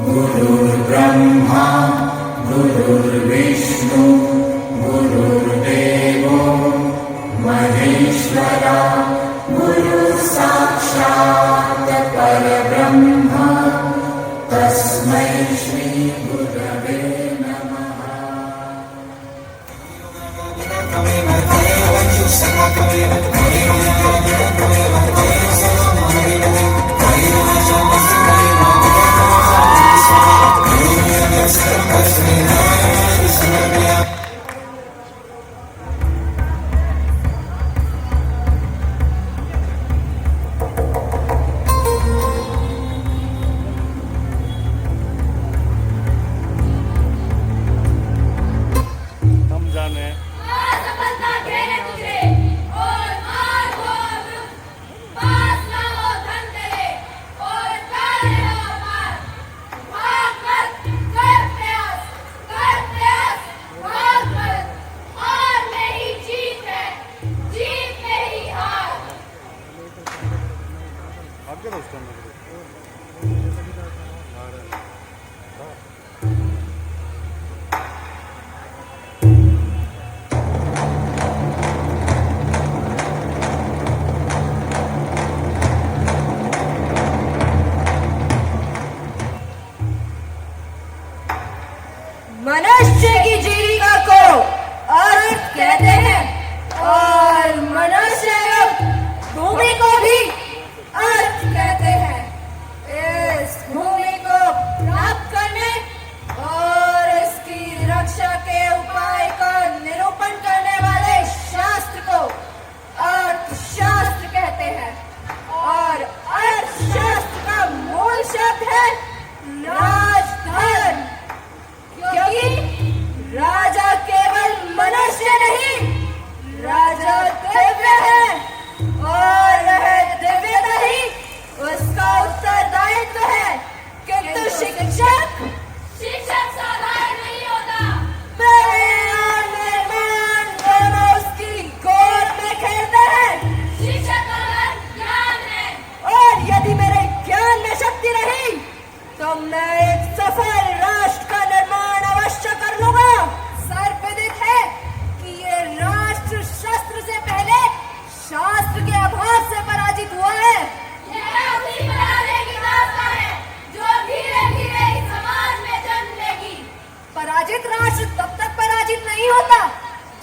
गुरुर्ब्रह्मा गुरुर्विष्णु गुरुर्देवो महेश्वरा गुरुसाक्षात् परब्रह्म तस्मै श्री गुरवे नमः। मनुष्य की जीविका को अर्थ कहते हैं और मनुष्य भूमि को भी अर्थ कहते हैं। इस भूमि को प्राप्त करने और इसकी रक्षा के उपाय का निरूपण करने वाले शास्त्र को अर्थशास्त्र कहते हैं और अर्थशास्त्र का मूल शब्द है राजधर्म। क्योंकि राजा केवल मनुष्य नहीं, राजा दिव्य है और वह दिव्यता ही उसका उत्तरदायित्व है। किंतु शिक्षक साधारण नहीं होता। निर्माण दोनों उसकी गोद में खेलते हैं। शिक्षक का ज्ञान है और यदि मेरे ज्ञान में शक्ति रही तो मैं एक सफल राष्ट्र का निर्माण अवश्य कर लूंगा। सर्वविदित है कि ये राष्ट्र शस्त्र से पहले शास्त्र के अभाव से पराजित हुआ है। यह उसी पराजय की दास्तां है जो धीरे धीरे इस समाज में जन्म लेगी। पराजित राष्ट्र तब तक पराजित नहीं होता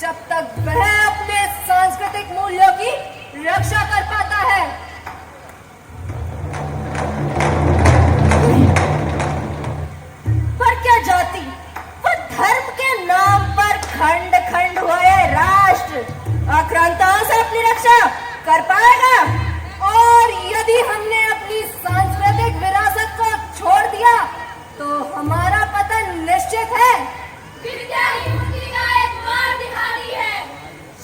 जब तक वह अपने सांस्कृतिक मूल्यों की रक्षा कर पाता है। पर क्या जाति व धर्म के नाम पर खंड खंड हुए राष्ट्र आक्रांताओं से अपनी रक्षा कर पाएगा? और यदि हमने अपनी सांस्कृतिक विरासत को छोड़ दिया तो हमारा पतन निश्चित है। विद्या ही मुक्ति का एक मार्ग दिखाती है।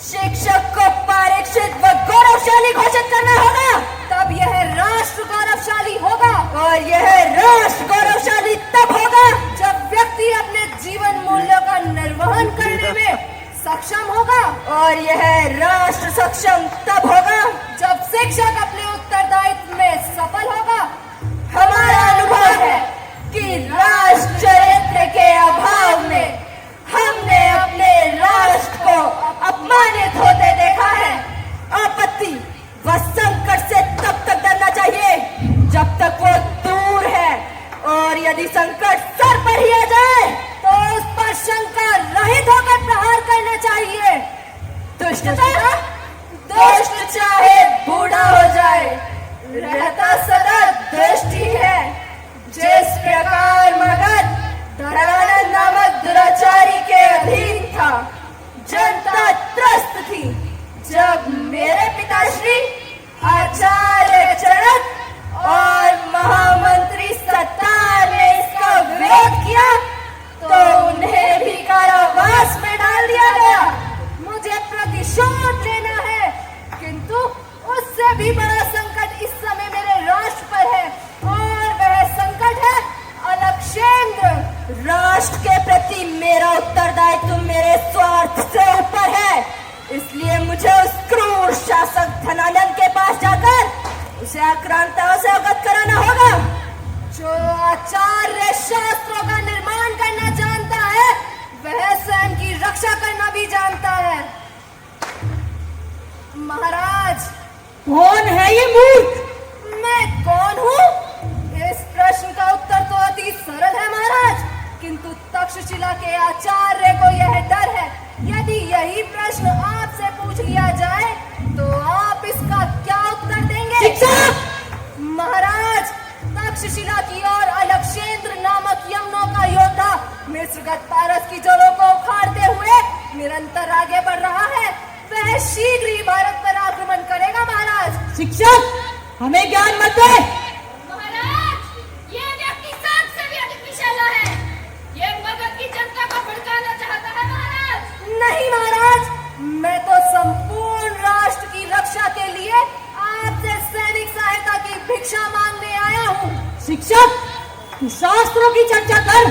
शिक्षक को पारीक्षित व गौरवशाली घोषित करना होगा, तब यह राष्ट्र गौरवशाली होगा। और यह राष्ट्र गौरवशाली तब होगा जब व्यक्ति अपने जीवन मूल्यों का निर्वहन करने में सक्षम होगा। और यह राष्ट्र सक्षम तब होगा जब शिक्षक अपने उत्तरदायित्व में सफल होगा। हमारा अनुभव है कि राष्ट्र चरित्र के अभाव में हमने अपने राष्ट्र को अपमानित होते देखा है। आपत्ति व संकट से तब तक डरना चाहिए जब तक वो दूर है, और यदि संकट सर पर ही आ जाए तो उस पर शंका रहित होकर प्रहार करना चाहिए। दुष्ट चाहे बूढ़ा हो जाए, रहता सदा दुष्ट ही है। जिस प्रकार मगध धरानंद नामक दुराचारी के अधीन था, जनता त्रस्त थी। जब मेरे पिताश्री आचार्य चरक और महामंत्री सत्तार ने इसका विरोध किया तो उन्हें भी कारावास में डाल दिया गया। मुझे प्रतिशोध लेना है, किंतु उससे भी बड़ा संकट इस समय मेरे राष्ट्र पर है, और वह संकट है अलक्षेंद्र। राष्ट्र के प्रति मेरा उत्तरदायित्व मेरे स्वार्थ से ऊपर है, इसलिए मुझे धनानंद के पास जाकर उसे आक्रांताओं से अवगत कराना होगा। जो आचार्य शास्त्रों का निर्माण करना जानता है वह स्वयं की रक्षा करना भी जानता है। महाराज, कौन है ये मूर्ख? मैं कौन हूँ? इस प्रश्न का उत्तर तो अति सरल है महाराज, किंतु तक्षशिला के आचार्य को यह डर है यदि यही प्रश्न आपसे पूछ लिया जाए तो आप इसका क्या उत्तर देंगे? शिक्षक! महाराज, तक्षशिला की ओर अलक्षेंद्र नामक यमनों का योद्धा मिस्रगत पारस की जड़ों को उखाड़ते हुए निरंतर आगे बढ़ रहा है। वह शीघ्र ही भारत पर आक्रमण करेगा महाराज। शिक्षक, हमें ज्ञान मत दे। महाराज, ये व्यक्ति सांप से भी अधिक विषैला है। ये मगध की जनता को भड़काना चाहता है महाराज। नहीं महाराज, मैं तो संपूर्ण राष्ट्र की रक्षा के लिए आपसे सैनिक सहायता की भिक्षा मांगने आया हूँ। शिक्षक, तू शास्त्रों की चर्चा कर,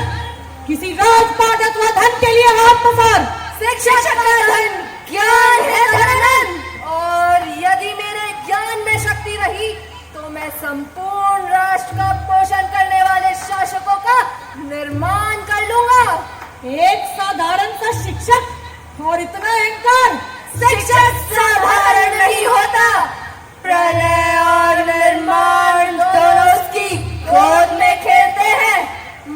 किसी राजपाट अथवा धन के लिए हाथ पसार। शिक्षक का धन ज्ञान है धनानंद, और यदि मेरे ज्ञान में शक्ति रही तो मैं संपूर्ण राष्ट्र का पोषण करने वाले शासकों का निर्माण कर लूंगा। एक साधारण सा शिक्षक और इतना अहंकार। शिक्षक साधारण नहीं होता, प्रलय और निर्माण दोनों उसकी गोद में खेलते हैं।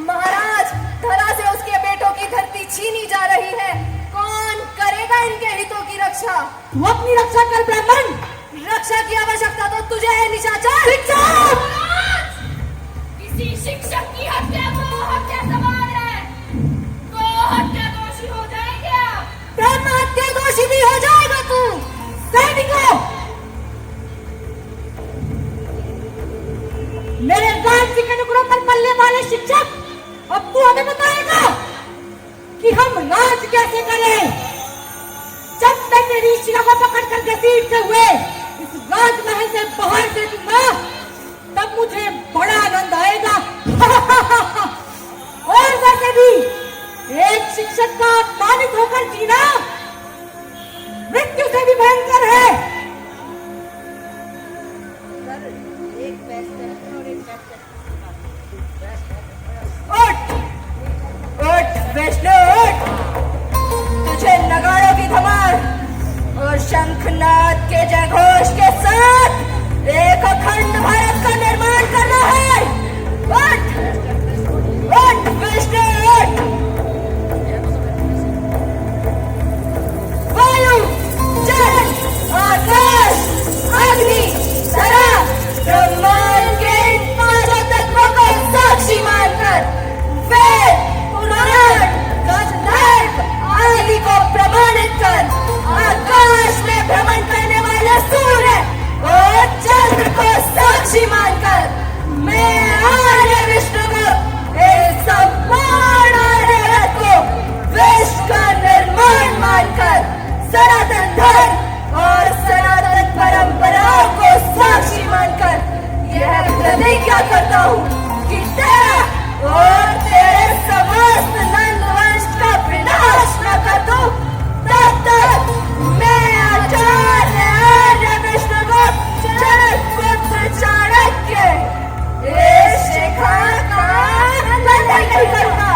महाराज, धरा से उसके बेटों की धरती छीनी जा रही है। कौन करेगा इनके हितों की रक्षा? तू अपनी रक्षा कर ब्राह्मण। रक्षा की आवश्यकता तो तुझे है निशाचर। शिक्षक! किसी शिक्षक की हत्या को हत्या समान है। तो हत्या दोषी हो जाएंगे आप। ब्रह्म हत्या दोषी भी हो जाएगा तू। सैनिकों, मेरे राज्य के नुकरों पर पलने वाले शिक्षक, अब तू हमें बताएगा कि हम राज कैसे करें। जब मैं तेरी शिला को पकड़कर घसीटते हुए इस राजमहल से बाहर से दूंगा तब मुझे बड़ा आनंद आएगा। और वैसे भी एक शिक्षक का अपमानित होकर जीना मृत्यु से भी भयंकर है। उठ, उठ वैष्णो उठ। तुझे नगाड़ों की धमाल और शंखनाद के जयघोष के साथ एक अखंड भारत का निर्माण करना है। उठ, उठ वैष्णो उठ। वायु, जल, आकाश, अग्नि, धरा, ब्रह्मांड के इन पांचों तत्वों को साक्षी मानकर वेद, पुराण, गंधर्व आदि को प्रमाणित कर आकाश में भ्रमण करने वाले सूर्य और चंद्र को साक्षी मानकर मैं आर्य विष्णु को इस संपूर्ण आर्य को विश्व का निर्माण मानकर सनातन धर्म और सनातन परंपराओं को साक्षी मानकर यह प्रतिज्ञा करता हूँ कि तेरा और तेरे समस्त नंद वंश का विनाश न कर दूं, तब तक मैं आचार्य आर्य विष्णु को जनकपुत्र चाणक्य इस शिखा का खंडन नहीं करूंगा।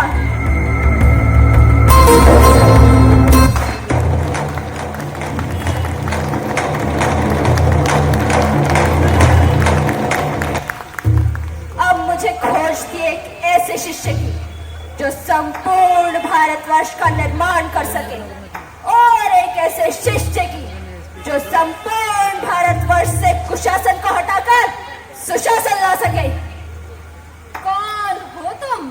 अब मुझे खोज थी एक ऐसे शिष्य की जो संपूर्ण भारतवर्ष का निर्माण कर सके, और एक ऐसे शिष्य की जो संपूर्ण भारतवर्ष से कुशासन को हटाकर सुशासन ला सके। कौन हो तुम?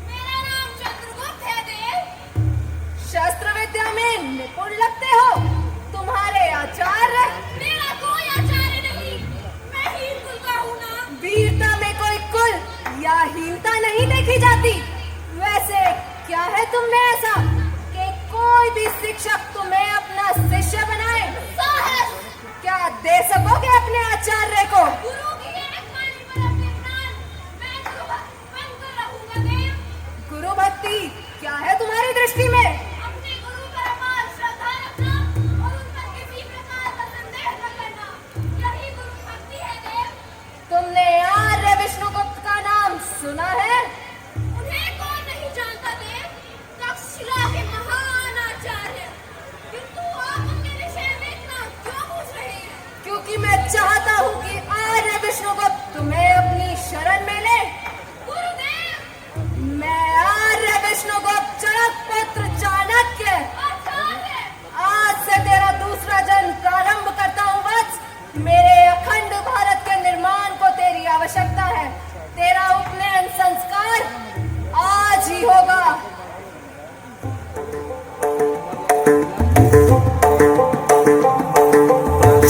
मेरा नाम चंद्रगुप्त है देव। शस्त्र विद्या में निपुण लगते हो। तुम्हारे आचार्य? मेरा कोई आचार्य नहीं, मैं हीन कुल का हूँ ना। वीरता में कोई कुल या हीनता नहीं देखी जाती। वैसे क्या है तुम में ऐसा कि कोई भी शिक्षक तुम्हें अपना शिष्य बनाए? सहस्त्र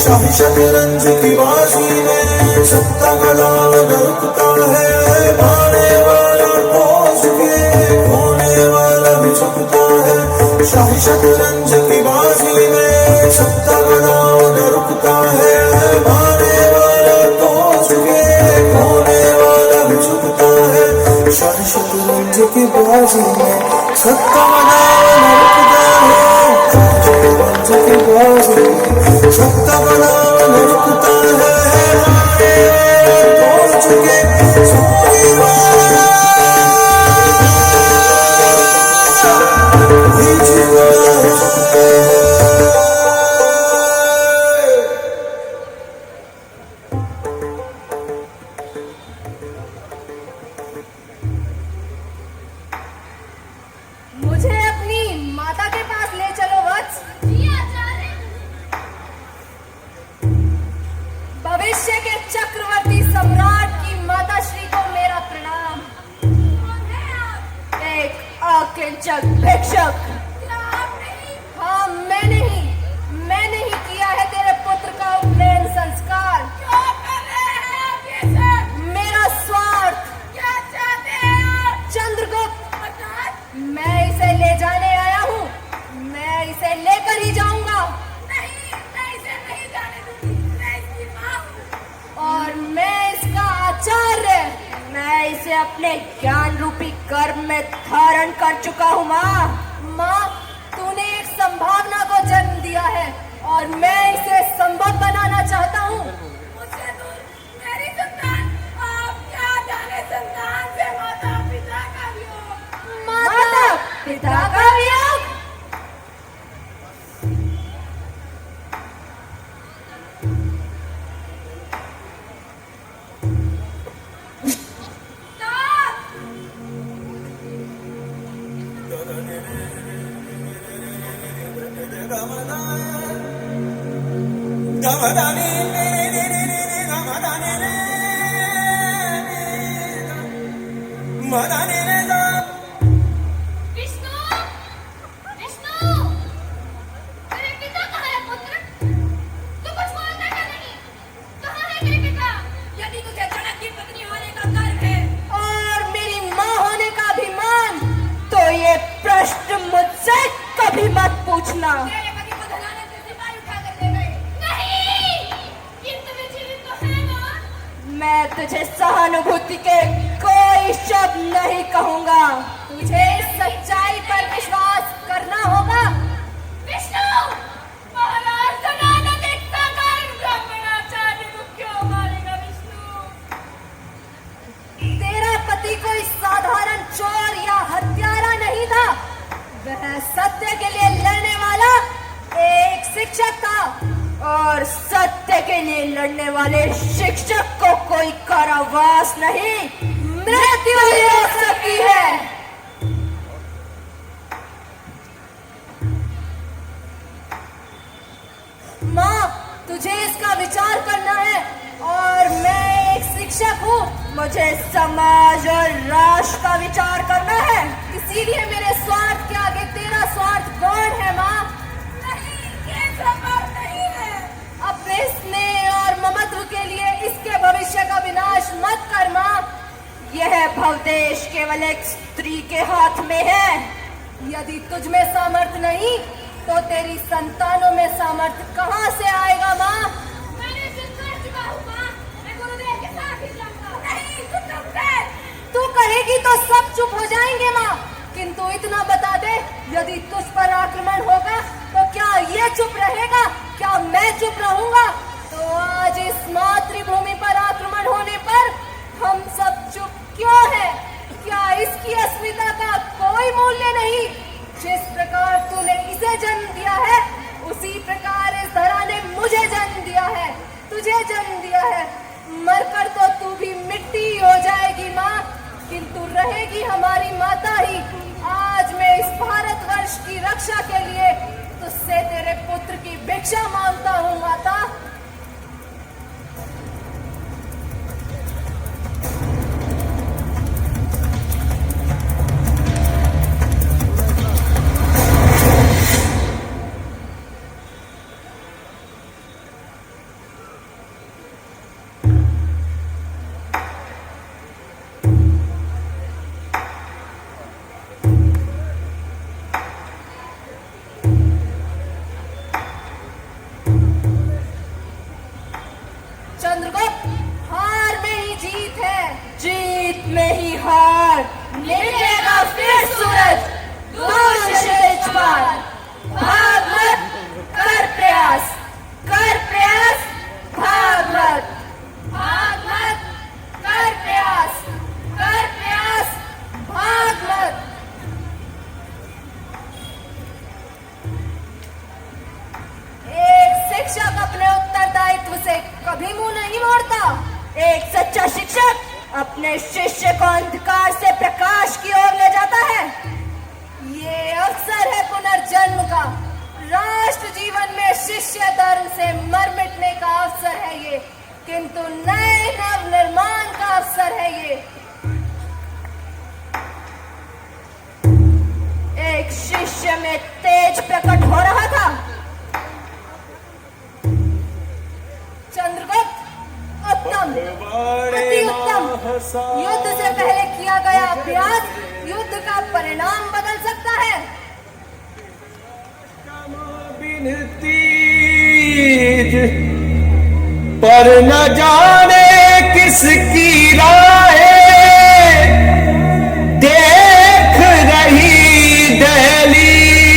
शाही शतरंज की बाजी में सत्ता गला न रुकता है, भाने वाला पहुंच के खोने वाला भी झुकता है। शाही शतरंज की बाजी में सत्ता गला न रुकता है, भाने वाला पहुंच के खोने वाला भी झुकता है। शाही शतरंज की बाजी में सत्ता गला न रुकता है, शतरंज की बाजी में सत्ता गला न रुकता है, भाने वाला पहुंच के खोने वाला भी झुकता है। मुझे अपनी माता के पास ले चलो वत्स। जी आचार्य। भविष्य के चक्रवर्ती सम्राट की माता श्री को मेरा प्रणाम। कौन है आप? एक अकिंचक भिक्षक। क्या आप नहीं? हाँ, मैंने ही किया है तेरे पुत्र का उपनयन संस्कार। क्यों कर रहे हैं आप ये सब? मेरा स्वार्थ। क्या चाहते हैं आप? चंद्रगुप्त, अर्थात मैं इसे ले जाने आया हूँ, मैं इसे लेकर ही जाऊंगा। नहीं, मैं इसे नहीं जाने दूंगी। मैं इसकी माँ हूँ। और मैं इसका आचार्य, मैं इसे अपने ज्ञान रूपी गर्भ में धारण कर चुका हूँ। माँ, तूने एक संभावना को जन्म दिया है और मैं इसे संभव बनाना चाहता हूँ। मुझसे दूर मेरी संतान, आप क्या जाने संतान से माता पिता का वियोग। माता पिता का वियोग। विष्णु, विष्णु, तेरे पिता कहाँ है पुत्र? तू कुछ बोलता क्या नहीं? कहाँ है तेरे पिता? यदि तुझे जनक की पत्नी होने का गर्व है और मेरी माँ होने का अभिमान, तो ये प्रश्न मुझसे कभी मत पूछना। तेरे पति को धनाने से सिपाही उठा कर ले गए। नहीं, किंतु वे जीवित तो है ना? मैं तुझे सहानुभूति के कोई शब्द नहीं कहूंगा। तुझे सच्चाई पर विश्वास करना होगा। विष्णु, महाराज धनानंद एक साधारण ब्राह्मणाचार्य को क्यों मारेगा विष्णु? तेरा पति कोई साधारण चोर या हत्यारा नहीं था, वह सत्य के लिए लड़ने वाला एक शिक्षक था, और सत्य के लिए लड़ने वाले शिक्षक को कोई कारावास नहीं, मृत्यु ही हो सकती है। माँ, तुझे इसका विचार करना है, और मैं एक शिक्षक हूँ, मुझे समाज और राष्ट्र का विचार करना है। इसीलिए मेरे स्वार्थ के आगे तेरा स्वार्थ गौण है। माँ, नहीं, ये संभव नहीं है। अपने स्नेह और ममत्व के लिए इसके भविष्य का विनाश मत कर। माँ, यह भवदेश केवल एक स्त्री के हाथ में है। यदि तुझ में सामर्थ्य नहीं, तो तेरी संतानों में सामर्थ्य कहाँ से आएगा? माँ, मैंने जिद कर चुका हूँ माँ, मैं गुरुदेव के साथ ही जाऊंगा। नहीं, तू चुप कर। तू कहेगी तो सब चुप हो जाएंगे। माँ, किंतु इतना बता दे, यदि तुझ पर आक्रमण होगा तो क्या ये चुप रहेगा? क्या मैं चुप रहूंगा? तो आज इस मातृभूमि पर आक्रमण होने पर हम सब चुप क्यों हैं? क्या इसकी अस्मिता का कोई मूल्य नहीं? जिस प्रकार तूने इसे जन्म दिया है, उसी प्रकार इस धरा ने मुझे जन्म दिया है, तुझे जन्म दिया है। मरकर तो तू भी मिट्टी हो जाएगी माँ, किंतु रहेगी हमारी माता ही। आज मैं इस भारतवर्ष की रक्षा के लिए तुझसे तेरे पुत्र की भिक्षा मांगता हूँ माता। हार, निकलेगा फिर सूरज दूर से क्षितिज पार। भाग मत, कर प्रयास, कर प्रयास, भाग मत, भाग मत, कर प्रयास, कर प्रयास, भाग मत। एक शिक्षक अपने उत्तरदायित्व से कभी मुंह नहीं मोड़ता। एक सच्चा शिक्षक अपने शिष्य को अंधकार से प्रकाश की ओर ले जाता है। ये अवसर है पुनर्जन्म का। राष्ट्र जीवन में शिष्य धर्म से मर मिटने का अवसर है ये, किंतु नए नव निर्माण का अवसर है ये। एक शिष्य में तेज प्रकट हो रहा था। चंद्रगुप्त उत्तम, अति उत्तम। युद्ध से पहले किया गया अभ्यास युद्ध का परिणाम बदल सकता है। पर न जाने किसकी राह देख रही दहलीज।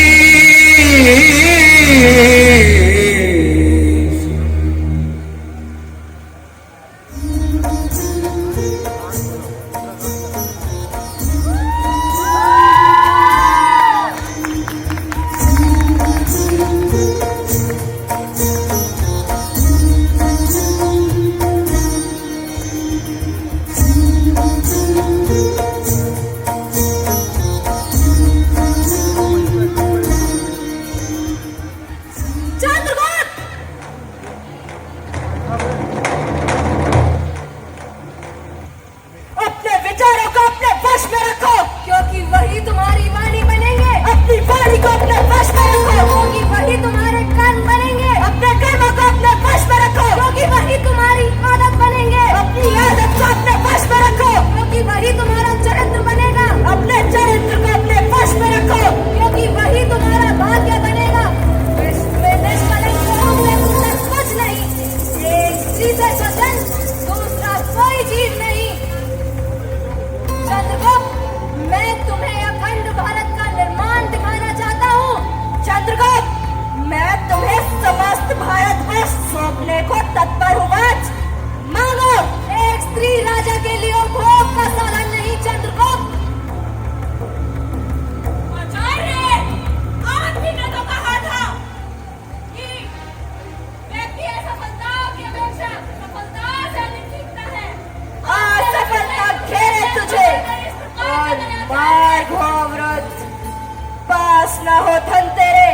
न हो धन तेरे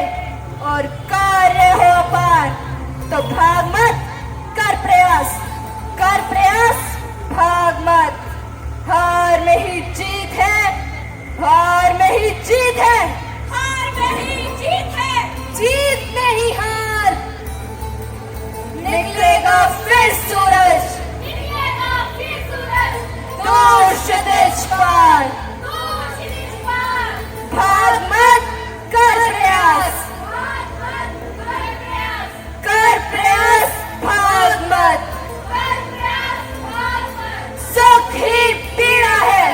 और कार्य हो अपार, तो भाग मत, कर प्रयास, कर प्रयास, भाग मत। हार में ही जीत है, हार में ही जीत है, हार में ही जीत है, जीत में ही हार। निकलेगा फिर सूरज, निकलेगा फिर सूरज, दूर क्षितिज पार। दूर क्षितिज पार। भाग मत, कर प्रयास, भाग मत, कर प्रयास, कर प्रयास, भाग मत। कर प्रयास, भाग मत। सुख ही पीड़ा है,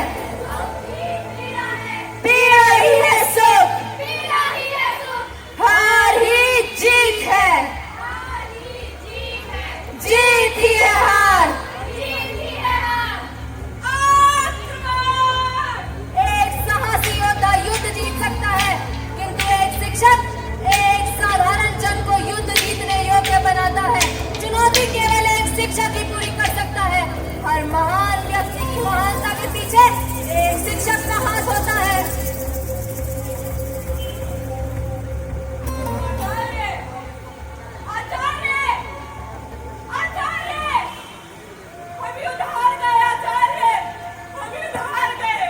पीड़ा है, पीड़ा ही है सुख, पीड़ा ही है सुख, हार ही जीत है, हार ही जीत है, जीत ही है हार। जीत ही है हार। आक्रमण! एक साहसी योद्धा युद्ध जीत सकता है, किंतु एक शिक्षक एक साधारण जन को युद्ध जीतने योग्य बनाता है। चुनौती केवल एक शिक्षक ही पूरी कर सकता है। हर महान व्यक्ति की महानता के पीछे एक शिक्षक का हाथ होता है। आचार्य! आचार्य! आचार्य! हम युद्ध हार गए आचार्य! हम युद्ध हार गए!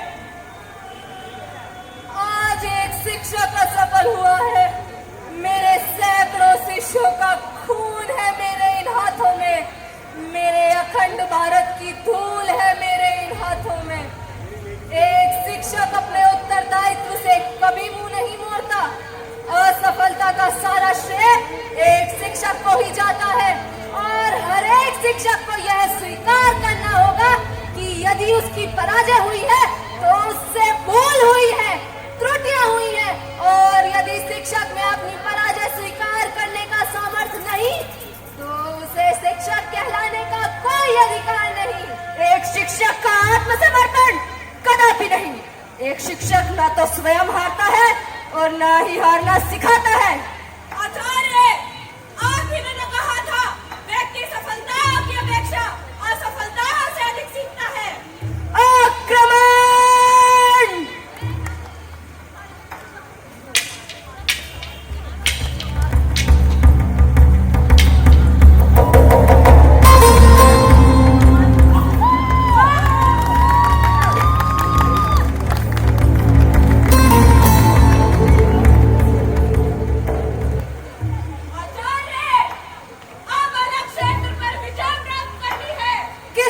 आज एक शिक्षक असफल हुआ है। मेरे सैकड़ों शिष्यों का खून है मेरे इन हाथों में, मेरे अखंड भारत की धूल है मेरे इन हाथों में। एक शिक्षक अपने उत्तरदायित्व से कभी मुंह नहीं मोड़ता। असफलता का सारा श्रेय एक शिक्षक को ही जाता है, और हर एक शिक्षक को यह स्वीकार करना होगा कि यदि उसकी पराजय हुई है तो उससे भूल हुई है, त्रुटियां हुई है। और यदि शिक्षक में अपनी पराजय स्वीकार करने का सामर्थ्य नहीं तो उसे शिक्षक कहलाने का कोई अधिकार नहीं। एक शिक्षक का आत्मसमर्पण कदापि नहीं। एक शिक्षक न तो स्वयं हारता है और न ही हारना सिखाता है। आचार्य, आप ही ने कहा था व्यक्ति सफलता की अपेक्षा असफलता से अधिक सीखता है। आक्रमण!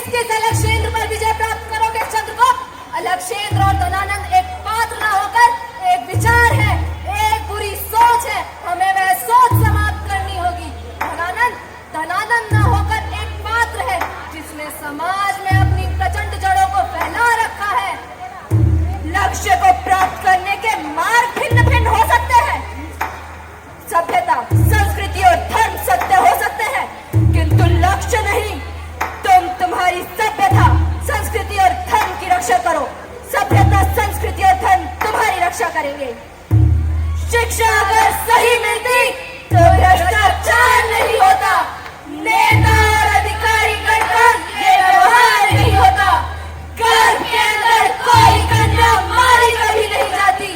किस अलग क्षेत्र पर विजय प्राप्त करोगे चंद्र को? अलग क्षेत्र और धनानंद एक पात्र न होकर एक विचार है, एक बुरी सोच है। हमें वह सोच समाप्त करनी होगी। धनानंद न होकर एक पात्र है जिसने समाज में अपनी प्रचंड जड़ों को फैला रखा है। लक्ष्य को प्राप्त करने के मार्ग भिन्न भिन्न हो सकते हैं। सभ्यता, संस्कृति और धर्म सत्य हो सकते हैं, किंतु लक्ष्य नहीं। तुम्हारी सभ्यता, संस्कृति और धर्म की रक्षा करो। सभ्यता, संस्कृति और धर्म तुम्हारी रक्षा करेंगे। शिक्षा अगर सही मिलती तो भ्रष्टाचार नहीं होता, नेता और अधिकारी गण का ये व्यवहार नहीं होता, गर्भ के अंदर कोई कन्या मारी कभी नहीं जाती,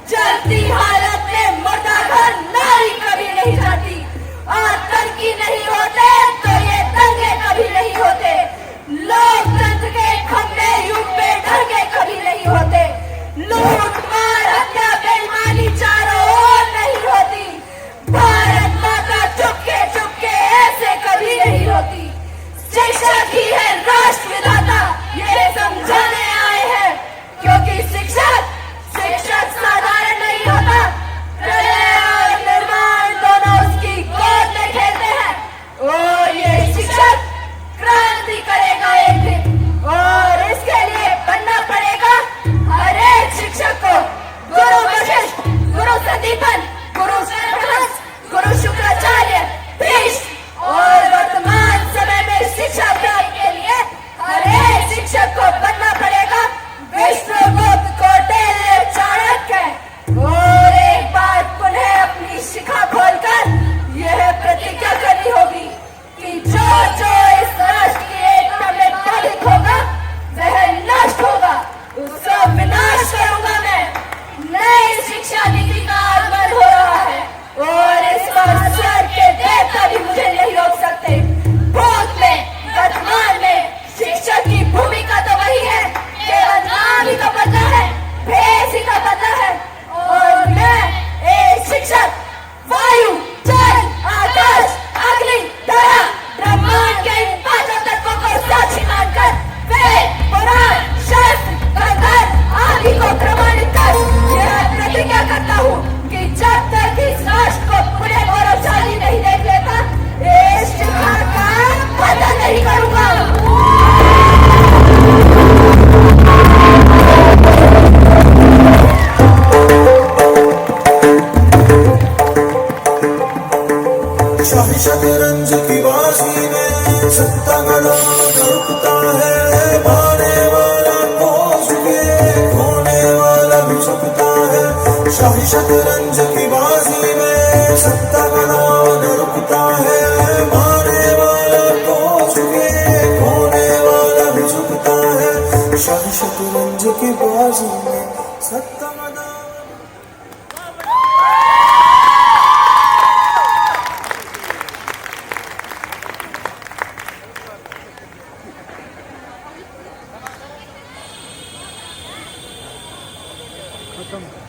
जलती हालत में मुर्दाघर नारी कभी नहीं जाती, आतंकी नहीं होते तो ये दंगे कभी नहीं होते, लोकतंत्र के खंभे युग पे ढंगे कभी नहीं होते, लूट मार हत्या बेईमानी चारों ओर नहीं होती, भारत माता चुपके चुपके ऐसे कभी नहीं होती। शिक्षक ही है राष्ट्र विधाता, ये समझाने आए हैं, क्योंकि शिक्षक साधारण नहीं होता, प्रलय और निर्माण दोनों उसकी गोद में खेलते हैं। और ये शिक्षक क्रांति करेगा एक दिन, और इसके लिए बनना पड़ेगा हर एक शिक्षक को गुरु वशिष्ठ, गुरु संदीपन, गुरु शरभस, गुरु शुक्राचार्य, भीष्म और वर्तमान समय में शिक्षा प्राप्ति के लिए हर एक शिक्षक को बनना पड़ेगा विष्णुगुप्त, कौटिल्य, चाणक्य। और एक बार पुनः अपनी शिखा खोलकर यह प्रतिज्ञा करनी होगी कि जो जो इस राष्ट्र की एकता में बाधित होगा वह नष्ट होगा, उसका विनाश करूंगा मैं। नई शिक्षा नीति का आगमन हो रहा है और इस बार स्वर्ग के देवता भी मुझे नहीं रोक सकते। भूत में, वर्तमान में शिक्षक की भूमिका तो वही है, केवल नाम ही तो बदला है, भेष ही तो बदला है। और मैं एक शिक्षक वायु, जल, आकाश, अग्नि, धरा, ब्रह्मांड के इन पांचों तत्वों को साक्षी मानकर वेद, पुराण, शास्त्र, गंधर्व आदि को प्रमाणित कर यह प्रतिज्ञा करता हूँ कि जब तक इस राष्ट्र को पूरे गौरवशाली नहीं देख लेता, इस शिक्षा का बंधन नहीं करूंगा। शाही शतरंज की बाजी में सत्ता गला रुकता है, पाने वाला पहुंच के खोने वाला भी झुकता है। शाही शतरंज की बाजी में सत्ता गला रुकता है, पाने वाला पहुंच के खोने वाला भी झुकता है। शाही शतरंज की बाजी में सत्ता गला